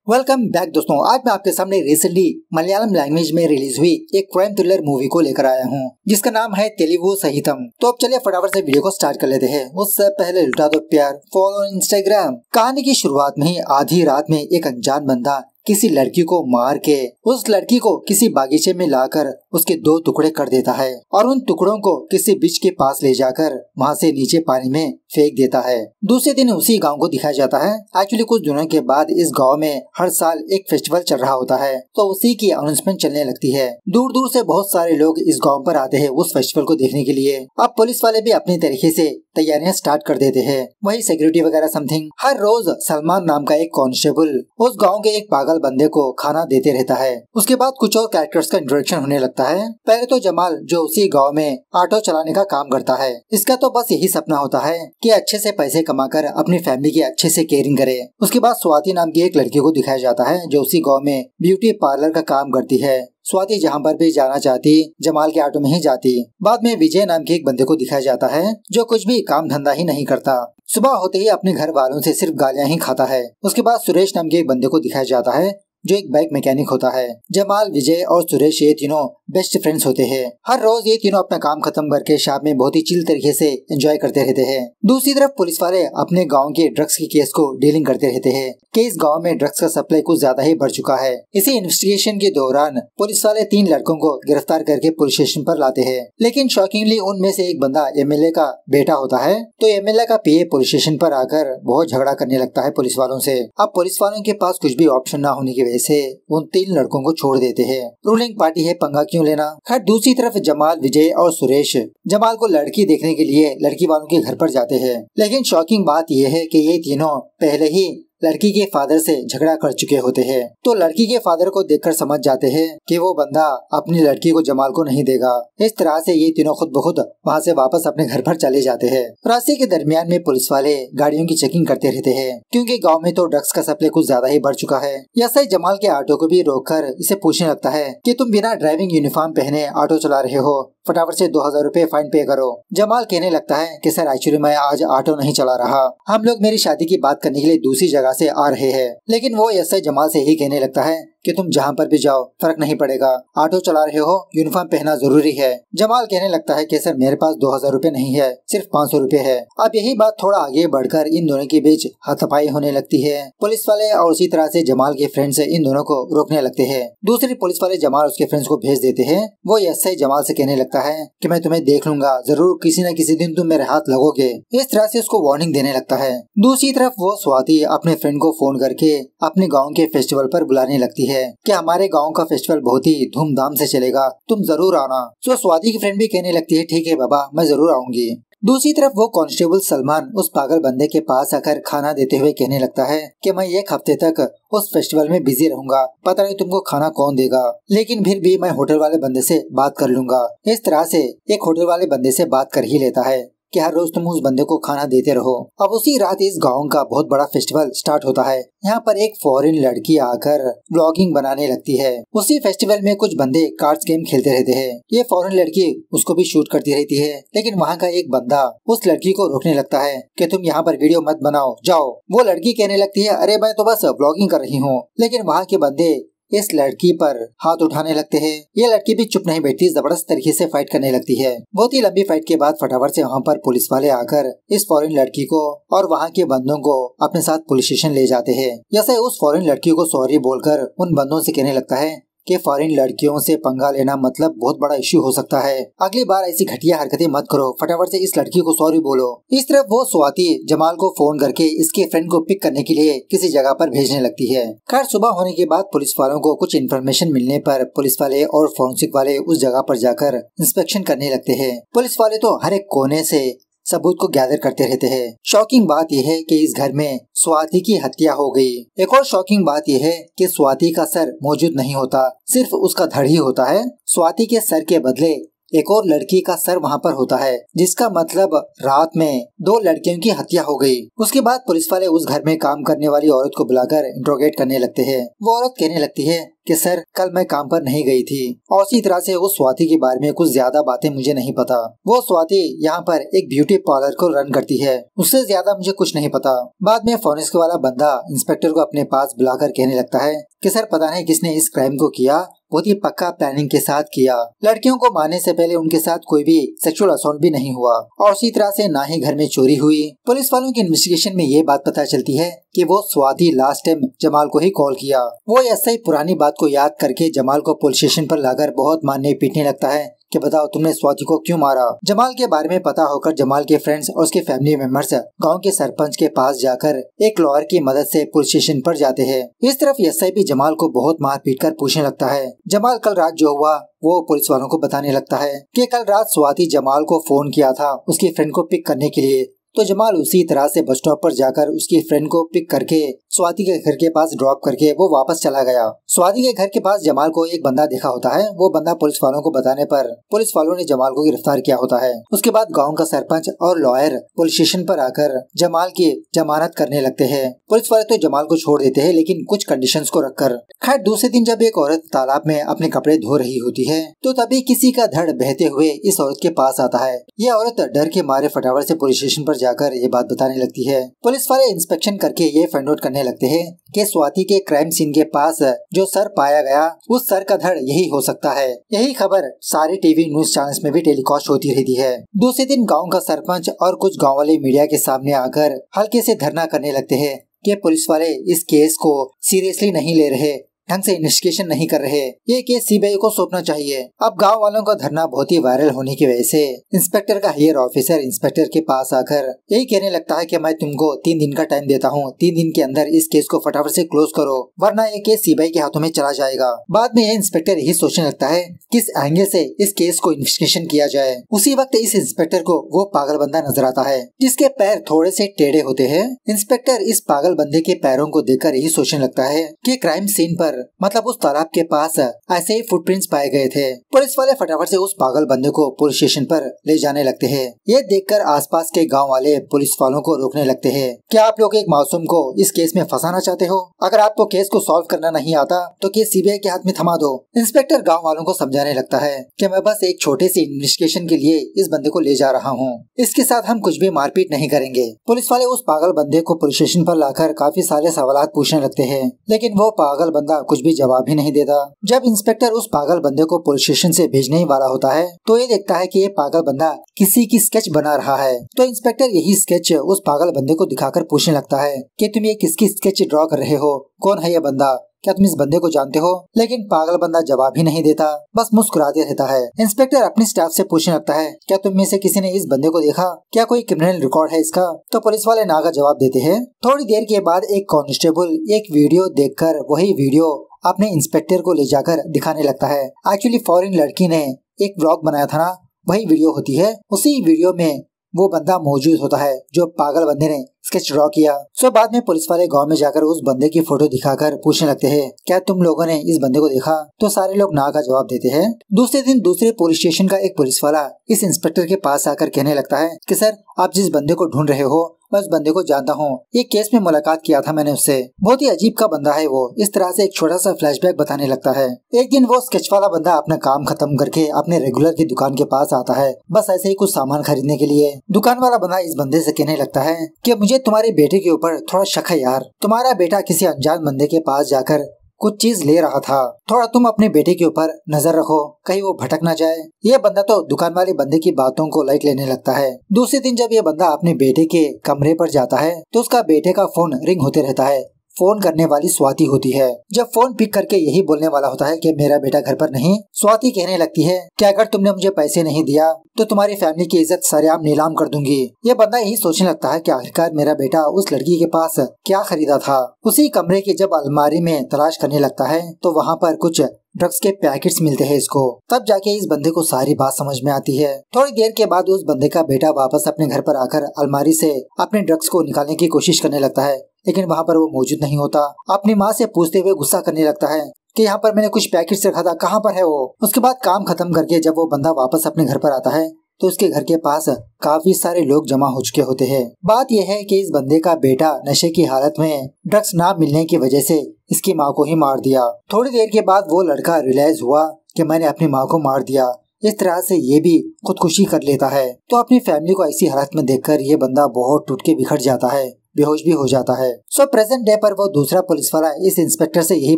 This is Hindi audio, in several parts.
वेलकम बैक दोस्तों। आज मैं आपके सामने रिसेंटली मलयालम लैंग्वेज में रिलीज हुई एक क्राइम थ्रिलर मूवी को लेकर आया हूँ जिसका नाम है तेलुगु सहितम। तो अब चलिए फटाफट से वीडियो को स्टार्ट कर लेते हैं। उससे पहले लुटा दो प्यार, फॉलो इंस्टाग्राम। कहानी की शुरुआत में ही आधी रात में एक अनजान बंदा किसी लड़की को मार के उस लड़की को किसी बागीचे में लाकर उसके 2 टुकड़े कर देता है और उन टुकड़ों को किसी बीच के पास ले जाकर वहाँ से नीचे पानी में फेंक देता है। दूसरे दिन उसी गांव को दिखाया जाता है। एक्चुअली कुछ दिनों के बाद इस गांव में हर साल एक फेस्टिवल चल रहा होता है, तो उसी की अनाउंसमेंट चलने लगती है। दूर दूर से बहुत सारे लोग इस गांव पर आते हैं उस फेस्टिवल को देखने के लिए। अब पुलिस वाले भी अपनी तरीके से तैयारियां स्टार्ट कर देते हैं, वही सिक्योरिटी वगैरह समथिंग। हर रोज सलमान नाम का एक कांस्टेबल उस गांव के एक पागल बंदे को खाना देते रहता है। उसके बाद कुछ और कैरेक्टर्स का इंट्रोडक्शन होने लगता है। पहले तो जमाल जो उसी गांव में ऑटो चलाने का काम करता है। इसका तो बस यही सपना होता है कि अच्छे से पैसे कमाकर अपनी फैमिली की अच्छे से केयरिंग करे। उसके बाद स्वाति नाम की एक लड़की को दिखाया जाता है जो उसी गाँव में ब्यूटी पार्लर का काम करती है। स्वाति जहाँ पर भी जाना चाहती जमाल के ऑटो में ही जाती। बाद में विजय नाम के एक बंदे को दिखाया जाता है जो कुछ भी काम धंधा ही नहीं करता। सुबह होते ही अपने घर वालों से सिर्फ गालियां ही खाता है। उसके बाद सुरेश नाम के एक बंदे को दिखाया जाता है जो एक बाइक मैकेनिक होता है। जमाल, विजय और सुरेश ये तीनों बेस्ट फ्रेंड्स होते हैं। हर रोज ये तीनों अपना काम खत्म करके शाम में बहुत ही चिल तरीके से एंजॉय करते रहते हैं। दूसरी तरफ पुलिस वाले अपने गांव के ड्रग्स के केस को डीलिंग करते रहते हैं कि इस गांव में ड्रग्स का सप्लाई कुछ ज्यादा ही बढ़ चुका है। इसी इन्वेस्टिगेशन के दौरान पुलिस वाले 3 लड़कों को गिरफ्तार करके पुलिस स्टेशन पर लाते हैं। लेकिन शॉकिंगली उनमें से एक बंदा एमएलए का बेटा होता है, तो एमएलए का पीए पुलिस स्टेशन पर आकर बहुत झगड़ा करने लगता है पुलिस वालों से। अब पुलिस वालों के पास कुछ भी ऑप्शन न होने की वजह से उन 3 लड़कों को छोड़ देते हैं। रूलिंग पार्टी है, पंगा क्यों लेना। खैर दूसरी तरफ जमाल, विजय और सुरेश जमाल को लड़की देखने के लिए लड़की वालों के घर पर जाते हैं। लेकिन शॉकिंग बात यह है कि ये तीनों पहले ही लड़की के फादर से झगड़ा कर चुके होते हैं, तो लड़की के फादर को देखकर समझ जाते हैं कि वो बंदा अपनी लड़की को जमाल को नहीं देगा। इस तरह से ये तीनों खुद ब खुद वहाँ से वापस अपने घर पर चले जाते हैं। रास्ते के दरमियान में पुलिस वाले गाड़ियों की चेकिंग करते रहते हैं क्योंकि गांव में तो ड्रग्स का सप्लाई कुछ ज्यादा ही बढ़ चुका है। ऐसा ही जमाल के ऑटो को भी रोककर इसे पूछने लगता है कि तुम बिना ड्राइविंग यूनिफॉर्म पहने ऑटो चला रहे हो, फटाफट से 2000 रुपए फाइन पे करो। जमाल कहने लगता है कि सर एक्चुअली मैं आज ऑटो नहीं चला रहा, हम लोग मेरी शादी की बात करने के लिए दूसरी जगह से आ रहे हैं। लेकिन वो ऐसे जमाल से ही कहने लगता है कि तुम जहाँ पर भी जाओ फर्क नहीं पड़ेगा, ऑटो चला रहे हो यूनिफॉर्म पहना जरूरी है। जमाल कहने लगता है कि सर मेरे पास 2000 रुपए नहीं है, सिर्फ 500 रुपए है। अब यही बात थोड़ा आगे बढ़कर इन दोनों के बीच हाथापाई होने लगती है। पुलिस वाले और उसी तरह से जमाल के फ्रेंड्स इन दोनों को रोकने लगते हैं। दूसरे पुलिस वाले जमाल उसके फ्रेंड्स को भेज देते हैं। वो ऐसे जमाल से कहने लगता है कि मैं तुम्हें देख लूंगा, जरूर किसी न किसी दिन तुम मेरे हाथ लगोगे। इस तरह से उसको वार्निंग देने लगता है। दूसरी तरफ वो स्वाति अपने फ्रेंड को फोन करके अपने गाँव के फेस्टिवल पर बुलाने लगती है कि हमारे गांव का फेस्टिवल बहुत ही धूमधाम से चलेगा, तुम जरूर आना। तो स्वाति की फ्रेंड भी कहने लगती है ठीक है बाबा, मैं जरूर आऊंगी। दूसरी तरफ वो कांस्टेबल सलमान उस पागल बंदे के पास आकर खाना देते हुए कहने लगता है कि मैं 1 हफ्ते तक उस फेस्टिवल में बिजी रहूंगा, पता नहीं तुमको खाना कौन देगा, लेकिन फिर भी मैं होटल वाले बंदे से बात कर लूंगा। इस तरह से एक होटल वाले बंदे से बात कर ही लेता है कि हर रोज तुम उस बंदे को खाना देते रहो। अब उसी रात इस गांव का बहुत बड़ा फेस्टिवल स्टार्ट होता है। यहाँ पर एक फॉरेन लड़की आकर ब्लॉगिंग बनाने लगती है। उसी फेस्टिवल में कुछ बंदे कार्ड्स गेम खेलते रहते हैं। ये फॉरेन लड़की उसको भी शूट करती रहती है, लेकिन वहाँ का एक बंदा उस लड़की को रोकने लगता है कि तुम यहाँ पर वीडियो मत बनाओ, जाओ। वो लड़की कहने लगती है अरे मैं तो बस ब्लॉगिंग कर रही हूँ, लेकिन वहाँ के बंदे इस लड़की पर हाथ उठाने लगते हैं। ये लड़की भी चुप नहीं बैठती, जबरदस्त तरीके से फाइट करने लगती है। बहुत ही लंबी फाइट के बाद फटाफट से वहाँ पर पुलिस वाले आकर इस फॉरेन लड़की को और वहाँ के बंदों को अपने साथ पुलिस स्टेशन ले जाते हैं। जैसे उस फॉरेन लड़की को सॉरी बोलकर उन बंदों से कहने लगता है कि फॉरेन लड़कियों से पंगा लेना मतलब बहुत बड़ा इश्यू हो सकता है, अगली बार ऐसी घटिया हरकतें मत करो, फटाफट से इस लड़की को सॉरी बोलो। इस तरफ वो स्वाति जमाल को फोन करके इसके फ्रेंड को पिक करने के लिए किसी जगह पर भेजने लगती है। खैर सुबह होने के बाद पुलिस वालों को कुछ इन्फॉर्मेशन मिलने पर पुलिस वाले और फोरेंसिक वाले उस जगह पर जाकर इंस्पेक्शन करने लगते हैं। पुलिस वाले तो हर एक कोने से सबूत को गैदर करते रहते हैं। शॉकिंग बात यह है कि इस घर में स्वाति की हत्या हो गई। एक और शॉकिंग बात यह है कि स्वाति का सर मौजूद नहीं होता, सिर्फ उसका धड़ ही होता है। स्वाति के सर के बदले एक और लड़की का सर वहाँ पर होता है, जिसका मतलब रात में 2 लड़कियों की हत्या हो गई। उसके बाद पुलिस वाले उस घर में काम करने वाली औरत को बुलाकर इंट्रोगेट करने लगते हैं। वो औरत कहने लगती है कि सर कल मैं काम पर नहीं गई थी और उसी तरह से उस स्वाति के बारे में कुछ ज्यादा बातें मुझे नहीं पता। वो स्वाति यहाँ पर एक ब्यूटी पार्लर को रन करती है, उससे ज्यादा मुझे कुछ नहीं पता। बाद में फॉरेंसिक वाला बंदा इंस्पेक्टर को अपने पास बुलाकर कहने लगता है कि सर पता नहीं किसने इस क्राइम को किया, बहुत ही पक्का प्लानिंग के साथ किया। लड़कियों को मारने से पहले उनके साथ कोई भी सेक्सुअल असॉल्ट भी नहीं हुआ और उसी तरह से ना ही घर में चोरी हुई। पुलिस वालों की इन्वेस्टिगेशन में ये बात पता चलती है कि वो स्वाति लास्ट टाइम जमाल को ही कॉल किया। वो ऐसा ही पुरानी बात को याद करके जमाल को पुलिस स्टेशन पर लाकर बहुत मारने पीटने लगता है कि बताओ तुमने स्वाति को क्यों मारा। जमाल के बारे में पता होकर जमाल के फ्रेंड्स और उसके फैमिली मेंबर्स गांव के सरपंच के पास जाकर एक लॉयर की मदद से पुलिस स्टेशन पर जाते हैं। इस तरफ एसआई भी जमाल को बहुत मार पीट कर पूछने लगता है। जमाल कल रात जो हुआ वो पुलिस वालों को बताने लगता है कि कल रात स्वाति जमाल को फोन किया था उसकी फ्रेंड को पिक करने के लिए। तो जमाल उसी तरह से बस स्टॉप पर जाकर उसकी फ्रेंड को पिक करके स्वाति के घर के पास ड्रॉप करके वो वापस चला गया। स्वाति के घर के पास जमाल को एक बंदा देखा होता है। वो बंदा पुलिस वालों को बताने पर पुलिस वालों ने जमाल को गिरफ्तार किया होता है। उसके बाद गांव का सरपंच और लॉयर पुलिस स्टेशन पर आकर जमाल की जमानत करने लगते हैं। पुलिस वाले तो जमाल को छोड़ देते हैं लेकिन कुछ कंडीशंस को रखकर। खैर दूसरे दिन जब एक औरत तालाब में अपने कपड़े धो रही होती है तो तभी किसी का धड़ बहते हुए इस औरत के पास आता है। ये औरत डर के मारे फटाफट से पुलिस स्टेशन पर जाकर ये बात बताने लगती है। पुलिस वाले इंस्पेक्शन करके ये फाइंड आउट करने लगते हैं कि स्वाति के क्राइम सीन के पास जो सर पाया गया उस सर का धड़ यही हो सकता है। यही खबर सारे टीवी न्यूज चैनल्स में भी टेलीकास्ट होती रहती है। दूसरे दिन गांव का सरपंच और कुछ गांव वाले मीडिया के सामने आकर हल्के से धरना करने लगते हैं कि पुलिस वाले इस केस को सीरियसली नहीं ले रहे, ढंग से इन्वेस्टिगेशन नहीं कर रहे, ये केस सीबीआई को सौंपना चाहिए। अब गांव वालों का धरना बहुत ही वायरल होने की वजह से इंस्पेक्टर का हायर ऑफिसर इंस्पेक्टर के पास आकर यही कहने लगता है कि मैं तुमको 3 दिन का टाइम देता हूँ, 3 दिन के अंदर इस केस को फटाफट से क्लोज करो वरना ये केस सीबीआई के हाथों में चला जाएगा। बाद में ये इंस्पेक्टर यही सोचने लगता है किस एंगल से इस केस को इन्वेस्टिगेशन किया जाए। उसी वक्त इस इंस्पेक्टर को वो पागल बंदा नजर आता है जिसके पैर थोड़े से टेढ़े होते हैं। इंस्पेक्टर इस पागल बंदे के पैरों को देखकर यही सोचने लगता है कि क्राइम सीन पर मतलब उस तालाब के पास ऐसे ही फुटप्रिंट्स पाए गए थे। पुलिस वाले फटाफट से उस पागल बंदे को पुलिस स्टेशन पर ले जाने लगते हैं। ये देखकर आसपास के गांव वाले पुलिस वालों को रोकने लगते हैं। क्या आप लोग एक मासूम को इस केस में फंसाना चाहते हो? अगर आपको केस को सॉल्व करना नहीं आता तो केस सीबीआई के हाथ में थमा दो। इंस्पेक्टर गाँव वालों को समझाने लगता है कि मैं बस एक छोटे से इन्वेस्टिगेशन के लिए इस बंदे को ले जा रहा हूँ, इसके साथ हम कुछ भी मारपीट नहीं करेंगे। पुलिस वाले उस पागल बंदे को पुलिस स्टेशन पर लाकर काफी सारे सवाल पूछने लगते हैं लेकिन वो पागल बंदा कुछ भी जवाब ही नहीं देता। जब इंस्पेक्टर उस पागल बंदे को पुलिस स्टेशन से भेजने ही वाला होता है तो ये देखता है कि ये पागल बंदा किसी की स्केच बना रहा है। तो इंस्पेक्टर यही स्केच उस पागल बंदे को दिखाकर पूछने लगता है कि तुम ये किसकी स्केच ड्रॉ कर रहे हो, कौन है ये बंदा, क्या तुम इस बंदे को जानते हो? लेकिन पागल बंदा जवाब ही नहीं देता, बस मुस्कुराते रहता है। इंस्पेक्टर अपने स्टाफ से पूछने लगता है क्या तुम में से किसी ने इस बंदे को देखा, क्या कोई क्रिमिनल रिकॉर्ड है इसका? तो पुलिस वाले ना का जवाब देते हैं। थोड़ी देर के बाद एक कांस्टेबल एक वीडियो देखकर वही वीडियो अपने इंस्पेक्टर को ले जाकर दिखाने लगता है। एक्चुअली फॉरेन लड़की ने एक व्लॉग बनाया था ना, वही वीडियो होती है। उसी वीडियो में वो बंदा मौजूद होता है जो पागल बंदे ने स्केच ड्रॉ किया। सो बाद में पुलिस वाले गांव में जाकर उस बंदे की फोटो दिखाकर पूछने लगते हैं क्या तुम लोगों ने इस बंदे को देखा? तो सारे लोग ना का जवाब देते हैं। दूसरे दिन दूसरे पुलिस स्टेशन का एक पुलिस वाला इस इंस्पेक्टर के पास आकर कहने लगता है कि सर आप जिस बंदे को ढूंढ रहे हो मैं उस बंदे को जानता हूँ, ये केस में मुलाकात किया था मैंने उससे, बहुत ही अजीब का बंदा है वो। इस तरह से एक छोटा सा फ्लैशबैक बताने लगता है। एक दिन वो स्केच वाला बंदा अपना काम खत्म करके अपने रेगुलर की दुकान के पास आता है बस ऐसे ही कुछ सामान खरीदने के लिए। दुकान वाला बंदा इस बंदे से कहने लगता है कि मुझे तुम्हारे बेटे के ऊपर थोड़ा शक है यार, तुम्हारा बेटा किसी अनजान बंदे के पास जाकर कुछ चीज ले रहा था, थोड़ा तुम अपने बेटे के ऊपर नजर रखो कहीं वो भटक ना जाए। ये बंदा तो दुकान वाले बंदे की बातों को लाइट लेने लगता है। दूसरे दिन जब ये बंदा अपने बेटे के कमरे पर जाता है तो उसका बेटे का फोन रिंग होते रहता है। फोन करने वाली स्वाति होती है। जब फोन पिक करके यही बोलने वाला होता है कि मेरा बेटा घर पर नहीं, स्वाति कहने लगती है कि अगर तुमने मुझे पैसे नहीं दिया तो तुम्हारी फैमिली की इज्जत सरेआम नीलाम कर दूंगी। ये बंदा यही सोचने लगता है कि आखिरकार मेरा बेटा उस लड़की के पास क्या खरीदा था। उसी कमरे की जब अलमारी में तलाश करने लगता है तो वहाँ पर कुछ ड्रग्स के पैकेट्स मिलते हैं इसको। तब जाके इस बंदे को सारी बात समझ में आती है। थोड़ी देर के बाद उस बंदे का बेटा वापस अपने घर पर आकर अलमारी से अपने ड्रग्स को निकालने की कोशिश करने लगता है लेकिन वहाँ पर वो मौजूद नहीं होता। अपनी माँ से पूछते हुए गुस्सा करने लगता है कि यहाँ पर मैंने कुछ पैकेट्स रखा था, कहाँ पर है वो। उसके बाद काम खत्म करके जब वो बंदा वापस अपने घर पर आता है तो उसके घर के पास काफी सारे लोग जमा हो चुके होते हैं। बात यह है कि इस बंदे का बेटा नशे की हालत में ड्रग्स ना मिलने की वजह से इसकी माँ को ही मार दिया। थोड़ी देर के बाद वो लड़का रियलाइज हुआ कि मैंने अपनी माँ को मार दिया। इस तरह से ये भी खुदकुशी कर लेता है। तो अपनी फैमिली को ऐसी हालत में देखकर ये बंदा बहुत टूट के बिखर जाता है, बेहोश भी हो जाता है। सो प्रेजेंट डे पर वो दूसरा पुलिस वाला इस इंस्पेक्टर से यही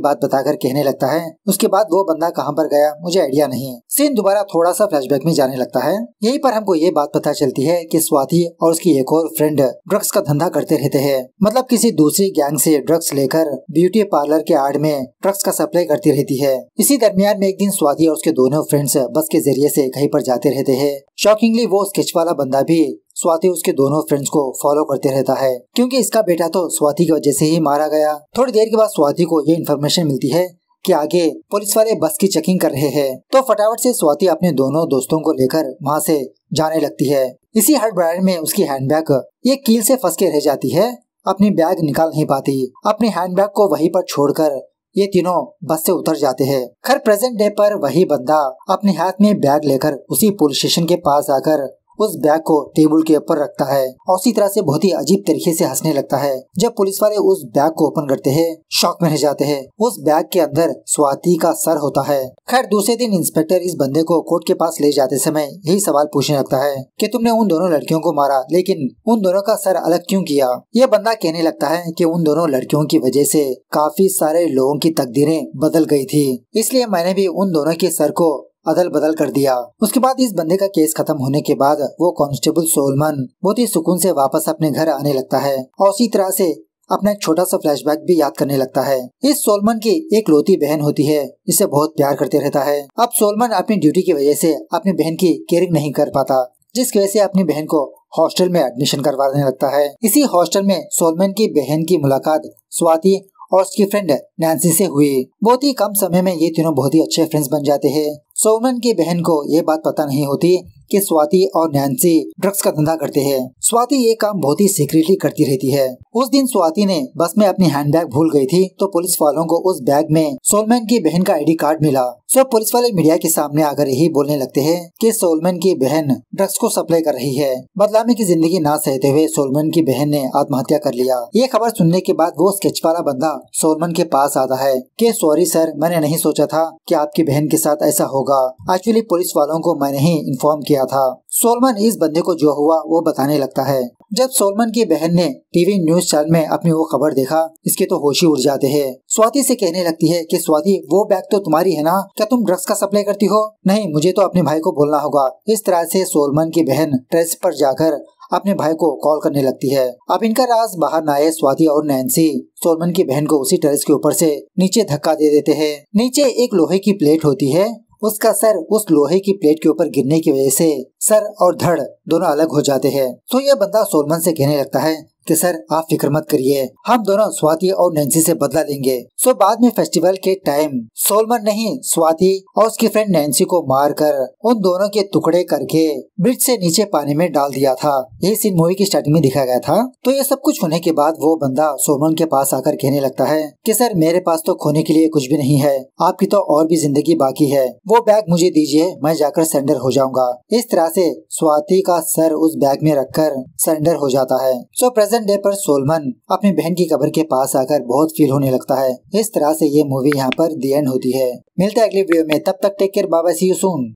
बात बताकर कहने लगता है। उसके बाद वो बंदा कहाँ पर गया मुझे आइडिया नहीं। सीन दोबारा थोड़ा सा फ्लैशबैक में जाने लगता है। यहीं पर हमको ये बात पता चलती है कि स्वाति और उसकी एक और फ्रेंड ड्रग्स का धंधा करते रहते हैं। मतलब किसी दूसरी गैंग से ड्रग्स लेकर ब्यूटी पार्लर के आड़ में ड्रग्स का सप्लाई करती रहती है। इसी दरमियान में एक दिन स्वाति और उसके दोनों फ्रेंड्स बस के जरिए से कहीं पर जाते रहते हैं। शॉकिंगली वो स्केच वाला बंदा भी स्वाति उसके दोनों फ्रेंड्स को फॉलो करते रहता है, क्योंकि इसका बेटा तो स्वाति की वजह से ही मारा गया। थोड़ी देर के बाद स्वाति को ये इन्फॉर्मेशन मिलती है कि आगे पुलिस वाले बस की चेकिंग कर रहे हैं। तो फटाफट से स्वाति अपने दोनों दोस्तों को लेकर वहाँ से जाने लगती है। इसी हड़बड़ाहट में उसकी हैंडबैग एक कील से फंस के रह जाती है। अपनी बैग निकाल नहीं पाती। अपनी हैंडबैग को वहीं पर छोड़कर ये तीनों बस से उतर जाते हैं। खैर प्रेजेंट डे पर वही बंदा अपने हाथ में बैग लेकर उसी पुलिस स्टेशन के पास आकर उस बैग को टेबल के ऊपर रखता है और उसी तरह से बहुत ही अजीब तरीके से हंसने लगता है। जब पुलिस वाले उस बैग को ओपन करते हैं, शॉक में रह जाते हैं। उस बैग के अंदर स्वाति का सर होता है। खैर दूसरे दिन इंस्पेक्टर इस बंदे को कोर्ट के पास ले जाते समय यही सवाल पूछने लगता है कि तुमने उन दोनों लड़कियों को मारा, लेकिन उन दोनों का सर अलग क्यों किया। ये बंदा कहने लगता है कि उन दोनों लड़कियों की वजह से काफी सारे लोगों की तकदीरें बदल गई थी, इसलिए मैंने भी उन दोनों के सर को अदल बदल कर दिया। उसके बाद इस बंदे का केस खत्म होने के बाद वो कांस्टेबल सोलमन बहुत ही सुकून से वापस अपने घर आने लगता है और उसी तरह से अपना एक छोटा सा फ्लैशबैक भी याद करने लगता है। इस सोलमन की एक लौती बहन होती है जिससे बहुत प्यार करते रहता है। अब सोलमन अपनी ड्यूटी की वजह से अपनी बहन की केयरिंग नहीं कर पाता, जिसकी वजह से अपनी बहन को हॉस्टल में एडमिशन करवाने लगता है। इसी हॉस्टल में सोलमन की बहन की मुलाकात स्वाति और उसकी फ्रेंड नैन्सी से हुई। बहुत ही कम समय में ये तीनों बहुत ही अच्छे फ्रेंड्स बन जाते हैं। सोलमन की बहन को ये बात पता नहीं होती कि स्वाति और नैन्सी ड्रग्स का धंधा करते हैं। स्वाति ये काम बहुत ही सीक्रेटली करती रहती है। उस दिन स्वाति ने बस में अपनी हैंडबैग भूल गई थी, तो पुलिस वालों को उस बैग में सोलमन की बहन का आईडी कार्ड मिला। सो पुलिस वाले मीडिया के सामने आकर यही बोलने लगते हैं कि सोलमन की बहन ड्रग्स को सप्लाई कर रही है। बदनामी की जिंदगी ना सहते हुए सोलमन की बहन ने आत्महत्या कर लिया। ये खबर सुनने के बाद वो स्केच वाला बंदा सोलमन के पास आता है कि सॉरी सर, मैंने नहीं सोचा था कि आपकी बहन के साथ ऐसा होगा। एक्चुअली पुलिस वालों को मैंने ही इन्फॉर्म किया था। सोलमन इस बंदे को जो हुआ वो बताने लगता है। जब सोलमन की बहन ने टीवी न्यूज चैनल में अपनी वो खबर देखा, इसके तो होश ही उड़ जाते हैं। स्वाति से कहने लगती है कि स्वाति वो बैग तो तुम्हारी है ना, क्या तुम ड्रग्स का सप्लाई करती हो? नहीं, मुझे तो अपने भाई को बोलना होगा। इस तरह से सोलमन की बहन टेरेस पर जाकर अपने भाई को कॉल करने लगती है। अब इनका राज बाहर न आए, स्वाति और नैन्सी सोलमन की बहन को उसी टेरेस के ऊपर से नीचे धक्का दे देते हैं। नीचे एक लोहे की प्लेट होती है, उसका सर उस लोहे की प्लेट के ऊपर गिरने की वजह से सर और धड़ दोनों अलग हो जाते हैं। तो यह बंदा सोलमन से कहने लगता है कि सर आप फिक्र मत करिए, हम दोनों स्वाति और नैन्सी से बदला लेंगे। सो बाद में फेस्टिवल के टाइम सोलमन ने ही स्वाति और उसकी फ्रेंड नैन्सी को मारकर उन दोनों के टुकड़े करके ब्रिज से नीचे पानी में डाल दिया था। यही सीन मूवी की स्टार्टिंग में दिखाया गया था। तो ये सब कुछ होने के बाद वो बंदा सोलमन के पास आकर कहने लगता है कि सर मेरे पास तो खोने के लिए कुछ भी नहीं है, आपकी तो और भी जिंदगी बाकी है। वो बैग मुझे दीजिए, मैं जाकर सरेंडर हो जाऊंगा। इस तरह से स्वाति का सर उस बैग में रखकर सरेंडर हो जाता है। सो प्रेजेंट डे पर सोलमन अपनी बहन की कब्र के पास आकर बहुत फील होने लगता है। इस तरह से ये मूवी यहाँ पर दी एंड होती है। मिलते हैं अगली वीडियो में, तब तक take care, bye bye, see you soon.